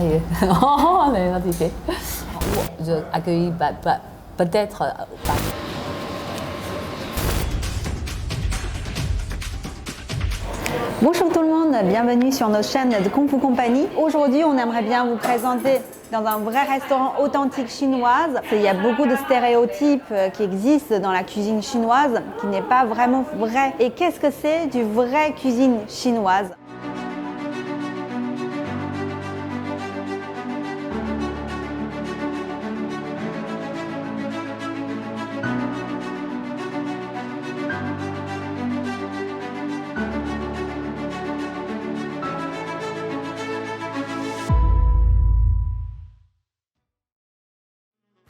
ça y est, on est notifié. Je accueille peut-être pas. Bonjour tout le monde, bienvenue sur notre chaîne de Kung Fu Company. Aujourd'hui, on aimerait bien vous présenter dans un vrai restaurant authentique chinoise. Il y a beaucoup de stéréotypes qui existent dans la cuisine chinoise qui n'est pas vraiment vrai. Et qu'est-ce que c'est du vrai cuisine chinoise ?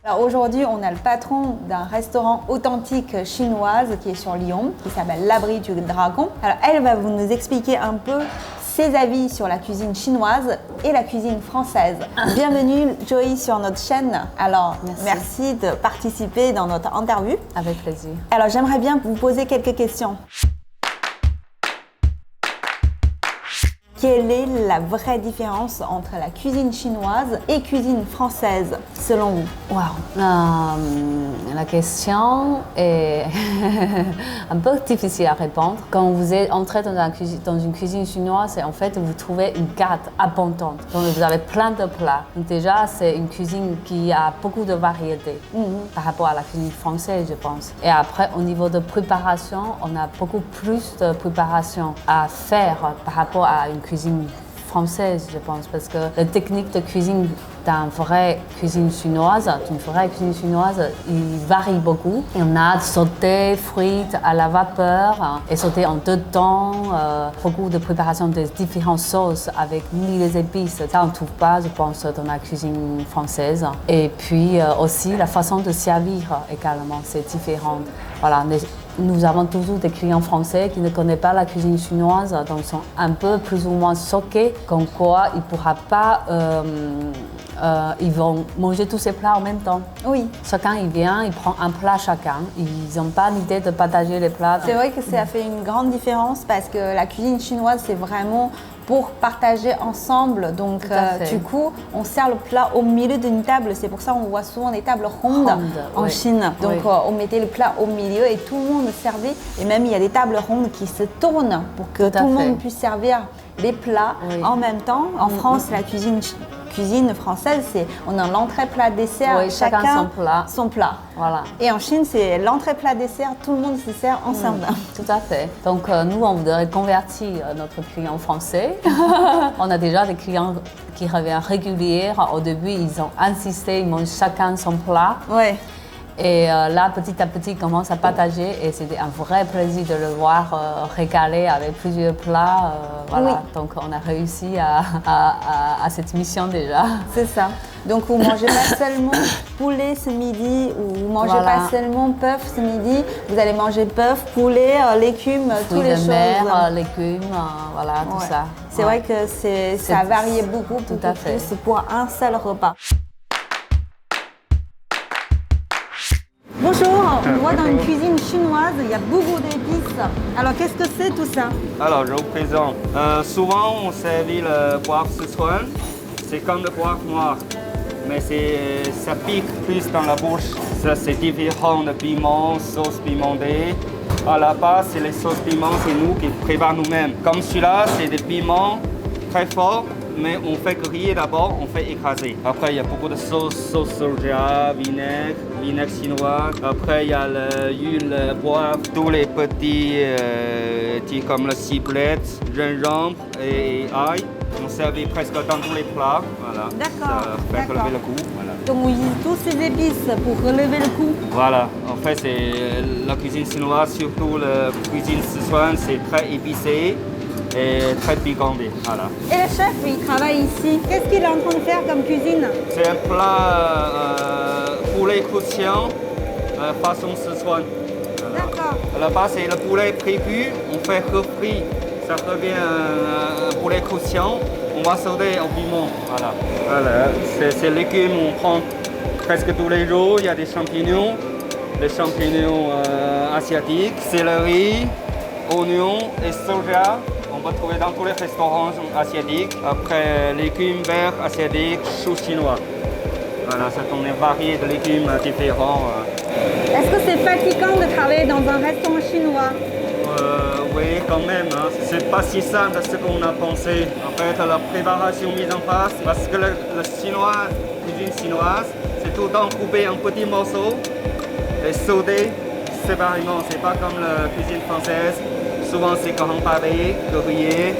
Alors aujourd'hui, on a le patron d'un restaurant authentique chinoise qui est sur Lyon, qui s'appelle l'Abri du Dragon. Alors elle va vous nous expliquer un peu ses avis sur la cuisine chinoise et la cuisine française. Bienvenue Joey sur notre chaîne. Alors merci de participer dans notre interview. Avec plaisir. Alors j'aimerais bien vous poser quelques questions. Quelle est la vraie différence entre la cuisine chinoise et cuisine française, selon vous? Wow. La question est un peu difficile à répondre. Quand vous êtes entré dans une cuisine chinoise, en fait, vous trouvez une carte abondante. Donc, vous avez plein de plats. Donc, déjà, c'est une cuisine qui a beaucoup de variétés par rapport à la cuisine française, je pense. Et après, au niveau de préparation, on a beaucoup plus de préparation à faire par rapport à une cuisine française, je pense, parce que la technique de cuisine d'une vraie cuisine chinoise, il varie beaucoup. Il y en a sauté, frites à la vapeur et sauté en deux temps, beaucoup de préparation de différentes sauces avec mille épices. Ça, on ne trouve pas, je pense, dans la cuisine française. Et puis aussi, la façon de servir également, c'est différent. Voilà. Nous avons toujours des clients français qui ne connaissent pas la cuisine chinoise, donc sont un peu plus ou moins choqués, comme quoi ils ne pourront pas, ils vont manger tous ces plats en même temps. Oui. Chacun il vient, il prend un plat chacun. Ils n'ont pas l'idée de partager les plats. C'est vrai que ça fait une grande différence parce que la cuisine chinoise, c'est vraiment pour partager ensemble. Donc, du coup, on sert le plat au milieu d'une table. C'est pour ça qu'on voit souvent des tables rondes en Chine. Donc, on mettait le plat au milieu et tout le monde servait. Et même, il y a des tables rondes qui se tournent pour que tout le monde puisse servir les plats en même temps. En France, la cuisine française, c'est on a l'entrée, plat, dessert, chacun son plat. Voilà. Et en Chine, c'est l'entrée, plat, dessert, tout le monde se sert ensemble. Tout à fait. Donc nous, on voudrait convertir notre client français. On a déjà des clients qui reviennent réguliers. Au début, ils ont insisté, ils mangent chacun son plat. Ouais. Et là, petit à petit, ils commencent à partager et c'était un vrai plaisir de le voir régaler avec plusieurs plats. Voilà. Oui. Donc, on a réussi à cette mission déjà. C'est ça. Donc, vous ne mangez pas seulement poulet ce midi ou vous ne mangez pas seulement bœuf ce midi. Vous allez manger bœuf, poulet, légumes, toutes les choses. Mer, légumes, voilà, tout ça. C'est vrai que ça a varié beaucoup. Tout à fait. C'est pour un seul repas. Bonjour, on voit dans une cuisine chinoise, il y a beaucoup d'épices. Alors qu'est-ce que c'est tout ça? Alors je vous présente. Souvent on servi le poivre Sichuan, c'est comme le poivre noir, mais ça pique plus dans la bouche. Ça c'est différent de piment, sauce pimentée. À la base, c'est les sauces piments, c'est nous qui préparons nous-mêmes. Comme celui-là, c'est des piments très forts. Mais on fait griller d'abord, on fait écraser. Après, il y a beaucoup de sauce soja, vinaigre chinois. Après, il y a l'huile, le poivre, tous les petits comme le ciblette, gingembre et ail. On servait presque dans tous les plats. Voilà. D'accord. Ça fait relever le goût. Voilà. Donc, on utilise tous ces épices pour relever le goût. Voilà. En fait, c'est la cuisine chinoise, surtout la cuisine sichuan, c'est très épicé. Et très piquanté, voilà. Et le chef, il travaille ici. Qu'est-ce qu'il est en train de faire comme cuisine? C'est un plat poulet croustillant façon Sichuan. D'accord. À la base, c'est le poulet précu, on fait refrit, ça devient un poulet croustillant. On va sauter au piment, voilà. Ces légumes, on prend presque tous les jours. Il y a des champignons, les champignons asiatiques, céleri, oignons et soja. On On peut trouver dans tous les restaurants asiatiques. Après, légumes verts asiatiques, choux chinois. Voilà, ça on est varié de légumes différents. Est-ce que c'est fatigant de travailler dans un restaurant chinois? Oui, quand même. Hein. C'est pas si simple ce qu'on a pensé. En fait, la préparation mise en place, parce que le chinois, cuisine chinoise, c'est tout le temps coupé en petits morceaux et saudé séparément. C'est pas comme la cuisine française. Souvent, c'est grand pavé, grillé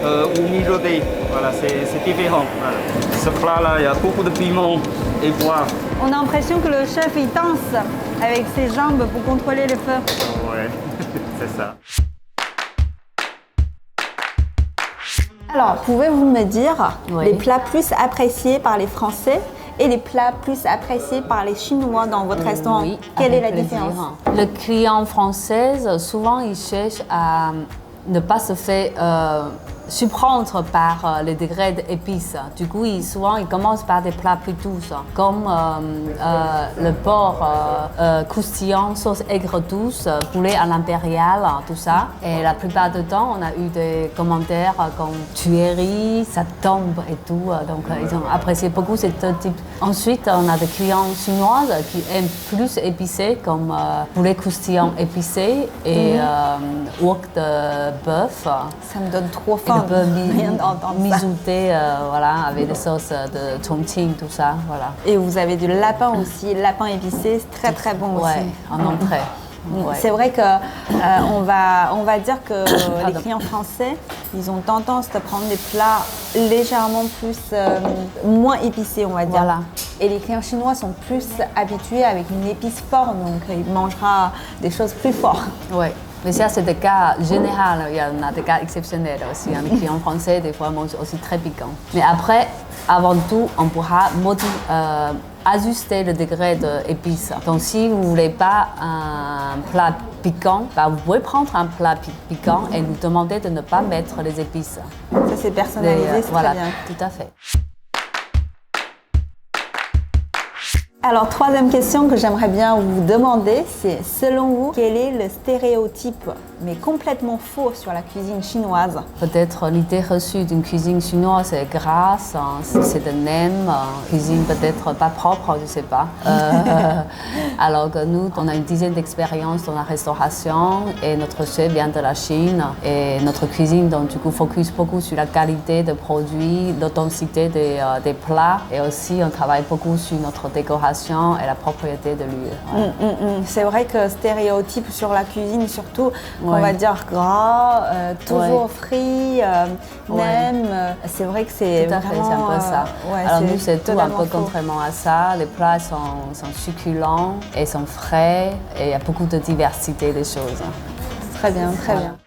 ou mijoté. Voilà, c'est différent. Voilà. Ce plat-là, il y a beaucoup de piment et poivre. On a l'impression que le chef il danse avec ses jambes pour contrôler le feu. Ouais, c'est ça. Alors, pouvez-vous me dire Oui. les plats plus appréciés par les Français et les plats plus appréciés par les Chinois dans votre restaurant? Oui, Quelle est avec la plaisir. différence? Le client français, souvent, il cherche à ne pas se faire surprendre par les degrés d'épices. Du coup, souvent, il commence par des plats plus doux, comme le porc croustillant, sauce aigre douce, poulet à l'impérial, tout ça. Et la plupart du temps, on a eu des commentaires comme tuerie, ça tombe et tout. Donc, ils ont apprécié beaucoup ce type. Ensuite, on a des clients chinois qui aiment plus épicé, comme poulet croustillant épicé et wok de bœuf. Ça me donne trop faim. Rien d'entendre ça. Mijouté, voilà, avec des sauces de Chongqing, tout ça, voilà. Et vous avez du lapin aussi, lapin épicé, c'est très très bon aussi. Ouais, en entrée. Ouais. C'est vrai que on va dire que les clients français, ils ont tendance à prendre des plats légèrement plus moins épicés, on va dire. Voilà. Et les clients chinois sont plus habitués avec une épice forte, donc ils mangeront des choses plus fortes. Ouais. Mais ça, c'est des cas généraux. Il y en a des cas exceptionnels aussi. Les clients français, des fois, mangent aussi très piquant. Mais après, avant tout, on pourra ajuster le degré d'épices. Donc, si vous ne voulez pas un plat piquant, vous pouvez prendre un plat piquant et nous demander de ne pas mettre les épices. Ça, c'est personnalisé, c'est voilà, très bien. Tout à fait. Alors, troisième question que j'aimerais bien vous demander, c'est selon vous, quel est le stéréotype, mais complètement faux, sur la cuisine chinoise? Peut-être l'idée reçue d'une cuisine chinoise, c'est grasse, c'est de nem, cuisine peut-être pas propre, je ne sais pas. Alors que nous, on a une dizaine d'expériences dans la restauration et notre chef vient de la Chine. Et notre cuisine, donc, du coup, focus beaucoup sur la qualité des produits, l'authenticité des plats et aussi on travaille beaucoup sur notre décoration et la propriété de lieu. Ouais. C'est vrai que stéréotype sur la cuisine, surtout, on va dire gras, toujours frit, nem, c'est vrai que c'est tout à fait, vraiment... c'est un peu ça. Alors nous, c'est tout un peu faux. contrairement à ça. Les plats sont succulents et sont frais et il y a beaucoup de diversité des choses. Très bien, très bien.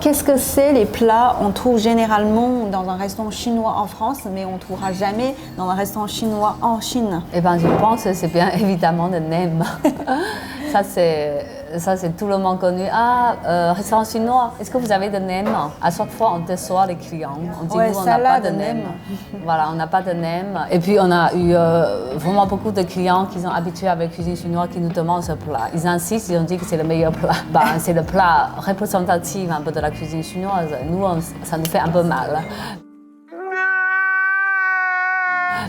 Qu'est-ce que c'est les plats qu'on trouve généralement dans un restaurant chinois en France, mais on ne trouvera jamais dans un restaurant chinois en Chine? Eh bien, je pense que c'est bien évidemment le nem. Ça, c'est tout le monde connu. Restaurant chinois, est-ce que vous avez de nem? À chaque fois, on déçoit les clients. On dit, nous, on n'a pas de nem. Voilà, on n'a pas de nem. Et puis, on a eu vraiment beaucoup de clients qui sont habitués avec la cuisine chinoise qui nous demandent ce plat. Ils insistent, ils ont dit que c'est le meilleur plat. C'est le plat représentatif un peu de la cuisine chinoise. Nous, ça nous fait un peu mal.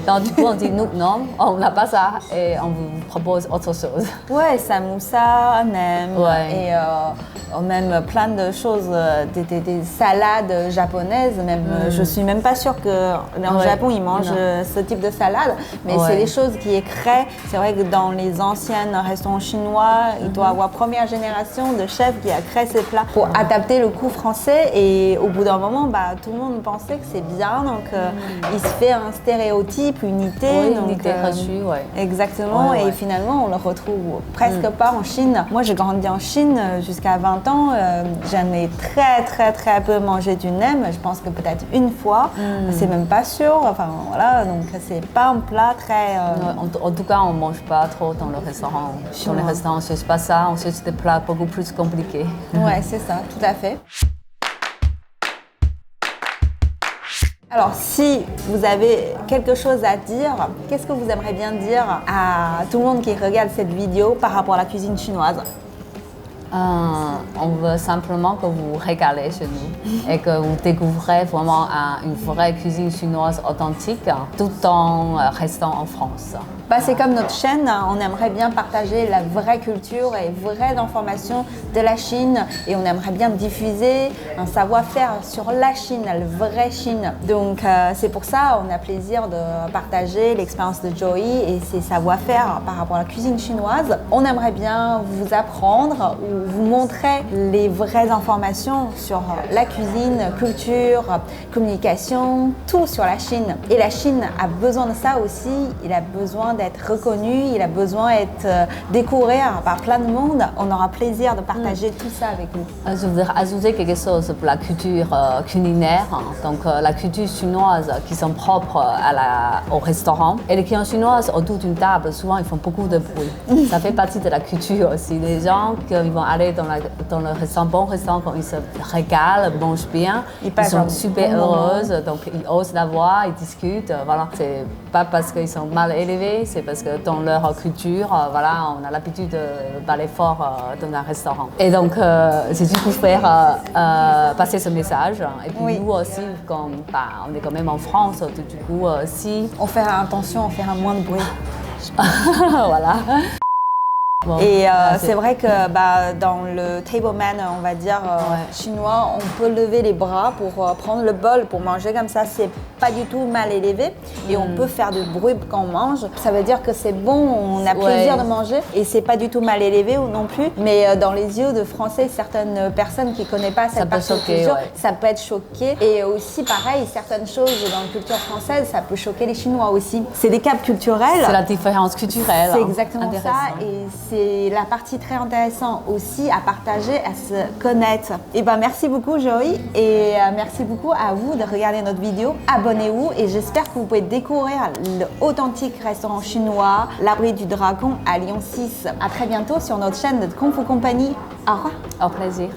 Donc, du coup, on dit nous, non, on n'a pas ça et on vous propose autre chose. Ouais, samoussa, nem Ouais. et même plein de choses, des salades japonaises. Même, je suis même pas sûre qu'en Japon, ils mangent ce type de salade, mais c'est des choses qui créent. C'est vrai que dans les anciens restaurants chinois, il doit y avoir première génération de chefs qui a créé ces plats pour adapter le goût français. Et au bout d'un moment, tout le monde pensait que c'est bien, donc il se fait un stéréotype, unité. Oui, donc, unité reçue, oui. Exactement, et finalement, on le retrouve presque pas en Chine. Moi, j'ai grandi en Chine jusqu'à 20 ans. J'en ai très peu mangé du nem. Je pense que peut-être une fois. C'est même pas sûr. Enfin, voilà, donc c'est pas un plat très... En tout cas, on ne mange pas trop dans le restaurant. Dans les restaurants, on ne cherche pas ça. On cherche des plats beaucoup plus compliqués. Ouais, c'est ça, tout à fait. Alors, si vous avez quelque chose à dire, qu'est-ce que vous aimeriez bien dire à tout le monde qui regarde cette vidéo par rapport à la cuisine chinoise? On veut simplement que vous régalez chez nous et que vous découvrez vraiment une vraie cuisine chinoise authentique tout en restant en France. C'est comme notre chaîne, on aimerait bien partager la vraie culture et vraies informations de la Chine et on aimerait bien diffuser un savoir-faire sur la Chine, la vraie Chine. Donc c'est pour ça on a plaisir de partager l'expérience de Joey et ses savoir-faire par rapport à la cuisine chinoise. On aimerait bien vous apprendre ou vous montrer les vraies informations sur la cuisine, culture, communication, tout sur la Chine. Et la Chine a besoin de ça aussi, il a besoin d'être reconnu, il a besoin d'être découvert par plein de monde. On aura plaisir de partager tout ça avec vous. Je voudrais ajouter quelque chose pour la culture culinaire. Donc la culture chinoise qui sont propres au restaurant. Et les clients chinois autour d'une table, souvent ils font beaucoup de bruit. Ça fait partie de la culture aussi. Les gens qui vont aller dans le restaurant, bon restaurant, quand ils se régalent, mangent bien, ils sont super heureuses, donc ils osent la voix, ils discutent. Voilà. C'est pas parce qu'ils sont mal élevés, c'est parce que dans leur culture, voilà, on a l'habitude de parler fort dans un restaurant. Et donc, c'est juste pour faire passer ce message. Et puis nous aussi, comme, on est quand même en France, du coup, si... On fait attention, on fait un moins de bruit. Voilà. Bon, et c'est vrai que dans le table man, on va dire chinois, on peut lever les bras pour prendre le bol pour manger comme ça. C'est pas du tout mal élevé et on peut faire du bruit quand on mange. Ça veut dire que c'est bon, on a plaisir de manger et c'est pas du tout mal élevé non plus. Mais dans les yeux de Français, certaines personnes qui connaissent pas cette partie de culture, ça peut être choqué. Et aussi pareil, certaines choses dans la culture française, ça peut choquer les Chinois aussi. C'est des caps culturels. C'est la différence culturelle. C'est exactement ça. Et c'est la partie très intéressante aussi à partager, à se connaître. Et merci beaucoup Joey et merci beaucoup à vous de regarder notre vidéo. Abonnez-vous et j'espère que vous pouvez découvrir l'authentique restaurant chinois, l'Abri du Dragon à Lyon 6. À très bientôt sur notre chaîne de Kung Fu Company. Au revoir. Au plaisir.